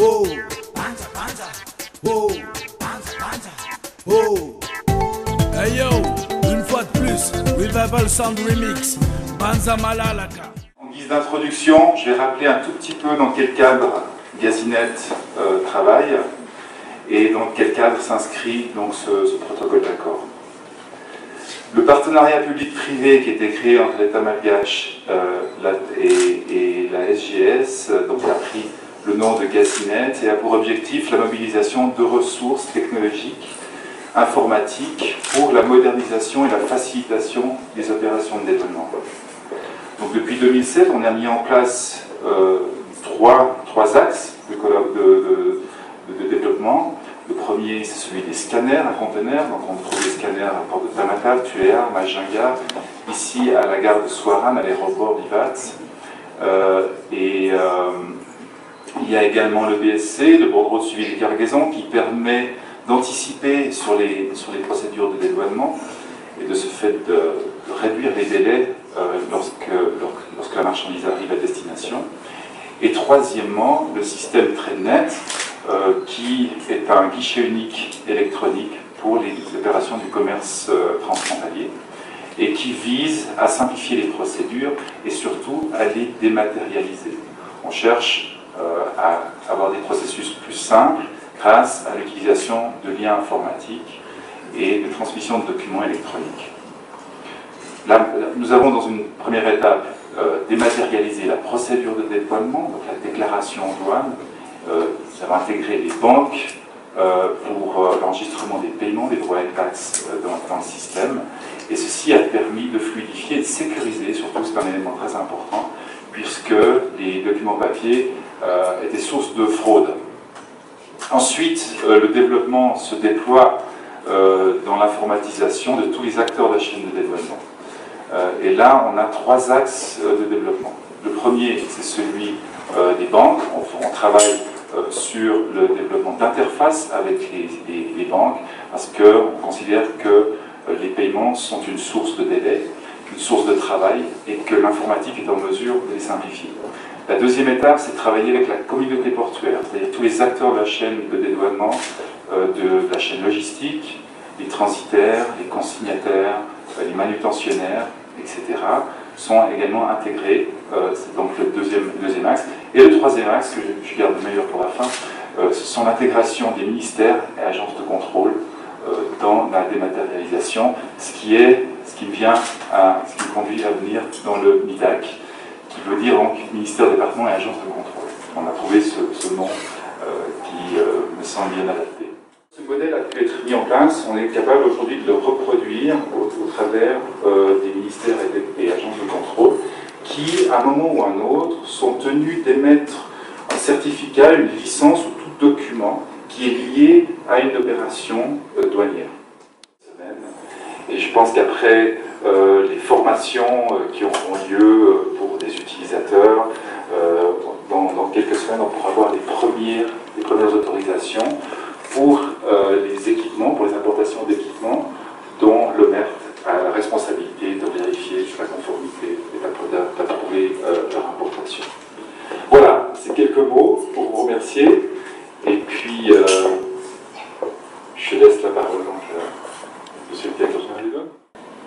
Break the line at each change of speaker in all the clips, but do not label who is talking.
Oh, Banza, Banza. Oh, Banza, Banza. Oh. Hey yo, une fois de plus, Revival Sound Remix, Banza Malalaka.
En guise d'introduction, je vais rappeler un tout petit peu dans quel cadre Gazinet travaille et dans quel cadre s'inscrit donc ce protocole d'accord. Le partenariat public-privé qui a été créé entre l'État malgache et la SGS donc a pris le nom de Gazinet et a pour objectif la mobilisation de ressources technologiques, informatiques pour la modernisation et la facilitation des opérations de déploiement. Donc depuis 2007, on a mis en place trois axes de développement. Le premier, c'est celui des scanners à conteneurs. Donc on trouve des scanners à port de Tamatave, Tuléar, Majinga, ici à la gare de Soaran, à l'aéroport d'Ivat. Il y a également le BSC, le bordereau de suivi des cargaisons, qui permet d'anticiper sur les procédures de dédouanement et de ce fait de réduire les délais lorsque la marchandise arrive à destination. Et troisièmement, le système TradeNet, qui est un guichet unique électronique pour les opérations du commerce transfrontalier et qui vise à simplifier les procédures et surtout à les dématérialiser. On cherche à avoir des processus plus simples grâce à l'utilisation de liens informatiques et de transmission de documents électroniques. Là, nous avons dans une première étape dématérialisé la procédure de déploiement, donc la déclaration en douane. Ça va intégrer les banques pour l'enregistrement des paiements, des droits et taxes dans le système. Et ceci a permis de fluidifier et de sécuriser, surtout c'est un élément très important, puisque les documents papier étaient source de fraude. Ensuite, le développement se déploie dans l'informatisation de tous les acteurs de la chaîne de dédouanement. Et là, on a trois axes de développement. Le premier, c'est celui des banques. On travaille sur le développement d'interfaces avec les banques, parce qu'on considère que les paiements sont une source de délai, une source de travail, et que l'informatique est en mesure de les simplifier. La deuxième étape, c'est de travailler avec la communauté portuaire, c'est-à-dire tous les acteurs de la chaîne de dédouanement, de la chaîne logistique, les transitaires, les consignataires, les manutentionnaires, etc., sont également intégrés. C'est donc le deuxième axe. Et le troisième axe, que je garde le meilleur pour la fin, ce sont l'intégration des ministères et agences de contrôle dans la dématérialisation, ce qui me conduit à venir dans le MIDAC, qui veut dire donc ministère, département et agence de contrôle. On a trouvé ce nom qui me semble bien adapté. Ce modèle a pu être mis en place, on est capable aujourd'hui de le reproduire au travers des ministères et des agences de contrôle qui, à un moment ou à un autre, sont tenus d'émettre un certificat, une licence ou tout document qui est lié à une opération douanière. Et je pense qu'après les formations qui auront lieu pour des utilisateurs, dans quelques semaines, on pourra avoir les premières autorisations pour les équipements, pour les importations d'équipements, dont le MERT a la responsabilité de vérifier la conformité et d'approuver leur importation. Voilà, c'est quelques mots pour vous remercier. Et puis, je laisse la parole donc, à monsieur le directeur général.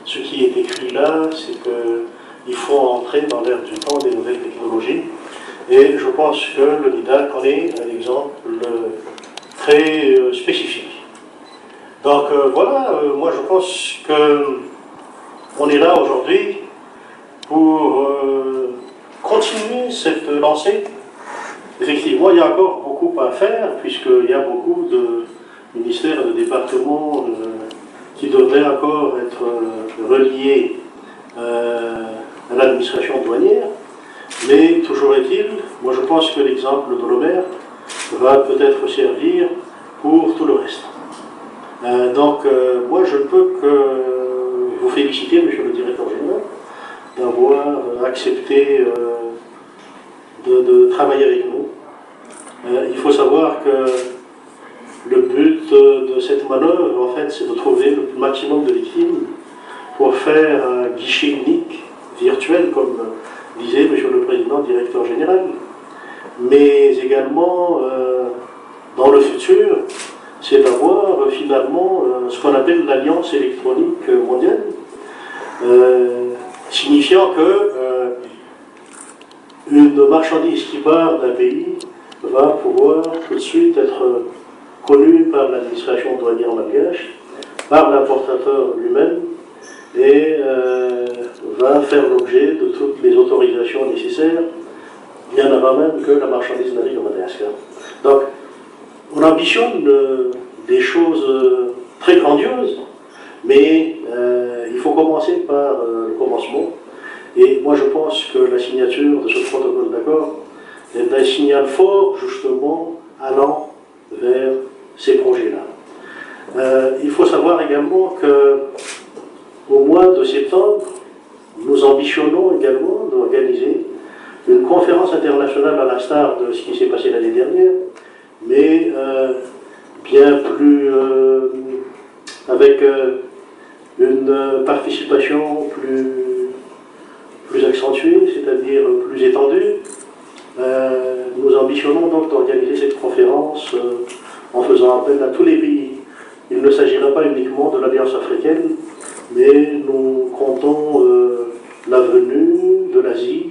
Ce qui est écrit là, c'est qu'il faut entrer dans l'ère du temps des nouvelles technologies. Et je pense que le NIDAC en est un exemple très spécifique. Donc voilà, moi je pense qu'on est là aujourd'hui pour continuer cette lancée. Effectivement, il y a encore beaucoup à faire, puisqu'il y a beaucoup de ministères et de départements qui devraient encore être reliés à l'administration douanière. Mais toujours est-il, moi je pense que l'exemple de Robert va peut-être servir pour tout le reste. Moi je ne peux que vous féliciter, monsieur le directeur général, d'avoir accepté de travailler avec nous. Il faut savoir que le but de cette manœuvre, en fait, c'est de trouver le maximum de victimes pour faire un guichet unique, virtuel, comme disait monsieur le président directeur général, mais également dans le futur, c'est d'avoir finalement ce qu'on appelle l'Alliance électronique mondiale, signifiant que une marchandise qui part d'un pays va pouvoir tout de suite être connue par l'administration douanière malgache, par l'importateur lui-même, et va faire l'objet de toutes les autorisations nécessaires, bien avant même que la marchandise n'arrive à Madagascar. Donc, on ambitionne des choses très grandioses, mais il faut commencer par le commencement. Et moi, je pense que la signature de ce protocole d'accord est un signal fort, justement, allant vers ces projets-là. Il faut savoir également qu'au mois de septembre, nous ambitionnons également d'organiser une conférence internationale à l'instar de ce qui s'est passé l'année dernière, mais bien plus avec une participation plus accentuée, c'est-à-dire plus étendue. Nous ambitionnons donc d'organiser cette conférence en faisant appel à tous les pays. Il ne s'agira pas uniquement de l'Alliance africaine, mais nous comptons la venue de l'Asie,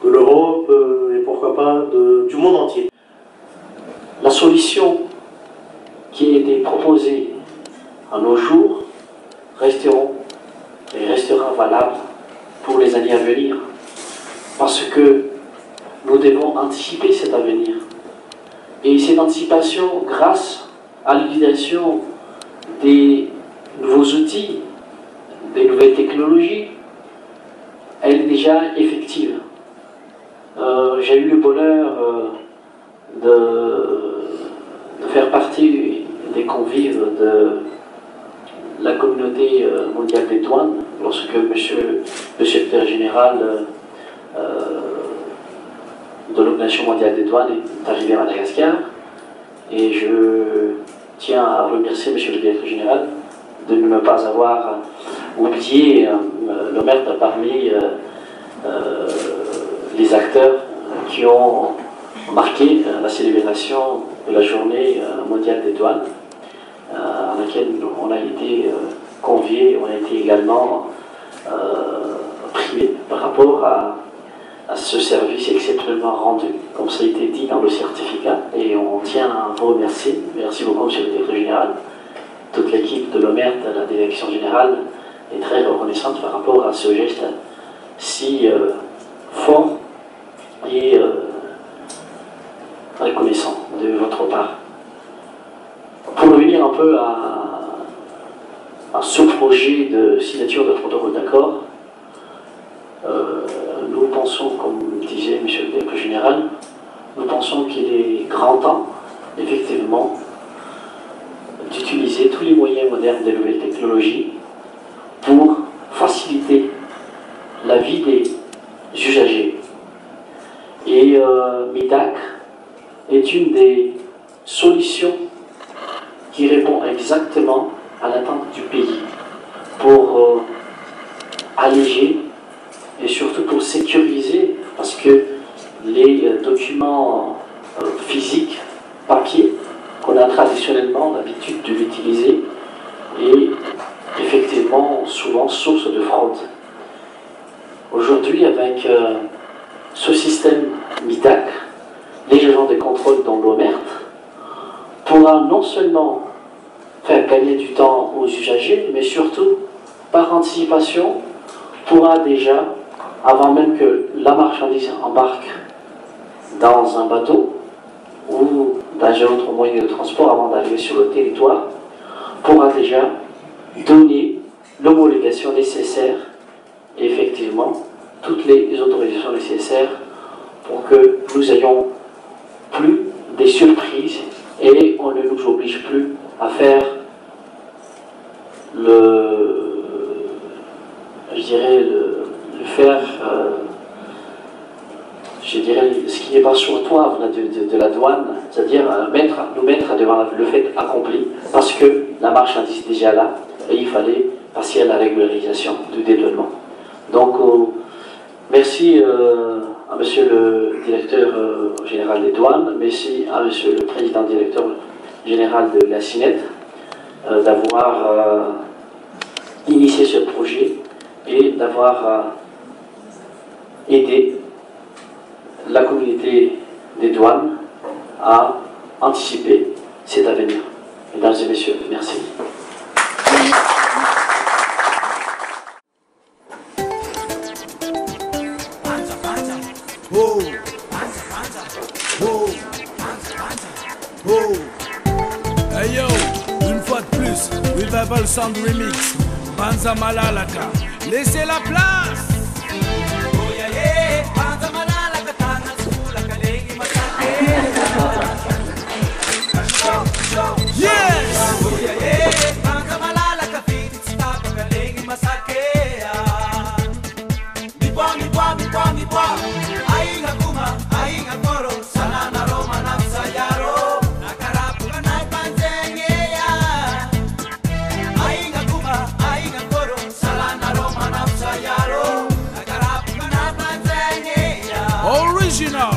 de l'Europe et pourquoi pas du monde entier.
La solution qui a été proposée à nos jours restera valable pour les années à venir, parce que nous devons anticiper cet avenir. Et cette anticipation, grâce à l'utilisation des nouveaux outils, des nouvelles technologies, elle est déjà effective. J'ai eu le bonheur de faire partie des convives de la communauté mondiale des douanes lorsque monsieur le secrétaire général de l'Organisation mondiale des douanes est arrivé à Madagascar. Et je tiens à remercier monsieur le directeur général de ne pas avoir oublié le maître parmi les acteurs qui ont marqué la célébration de la journée mondiale des douanes, à laquelle on a été conviés, on a été également primés par rapport à ce service exceptionnellement rendu, comme ça a été dit dans le certificat, et on tient à vous remercier. Merci beaucoup, monsieur le directeur général. Toute l'équipe de l'OMERT, la direction générale, est très reconnaissante par rapport à ce geste si fort et reconnaissant de votre part. Pour revenir un peu à ce projet de signature de protocole d'accord, nous pensons, comme disait M. le directeur général, nous pensons qu'il est grand temps, effectivement, d'utiliser tous les moyens modernes des nouvelles technologies pour faciliter la vie des usagers. Et MIDAC est une des solutions qui répond exactement à l'attente du pays pour alléger et surtout pour sécuriser, parce que les documents physiques, papier, qu'on a traditionnellement l'habitude de l'utiliser, est effectivement souvent source de fraude. Aujourd'hui, avec ce système MIDAC, les agents de contrôle dans l'OMERT pourra non seulement faire gagner du temps aux usagers, mais surtout, par anticipation, pourra déjà, avant même que la marchandise embarque dans un bateau ou dans un autre moyen de transport, avant d'arriver sur le territoire, pourra déjà donner l'homologation nécessaire et effectivement toutes les autorisations nécessaires pour que nous ayons plus des surprises et on ne nous oblige plus à faire ce qui n'est pas sur-toi de la douane, c'est-à-dire nous mettre devant le fait accompli, parce que la marchandise est déjà là et il fallait passer à la régularisation du dédouanement. Donc Merci à Monsieur le Directeur Général des Douanes, merci à Monsieur le Président Directeur Général de la CINET d'avoir initié ce projet et d'avoir aidé la communauté des douanes à anticiper cet avenir. Mesdames et messieurs, merci.
Oh, oh, oh. Hey yo, une fois de plus, Revival Sound Remix, Banza Malalaka, laissez la place. Oh yeah yeah, Banza Malalaka, Tana Sula, Kalegi Masake. Yes! Oh yeah yeah, Banza Malalaka, Fiti Stapa, Kalegi Masake. Mi bwa, ainga kuma, ainga koro, salana Roma nafsa yaro, nakarapuka na ipanzenge ya. Ainga kuma, ainga koro, salana Roma nafsa yaro, nakarapuka na ipanzenge ya. Original.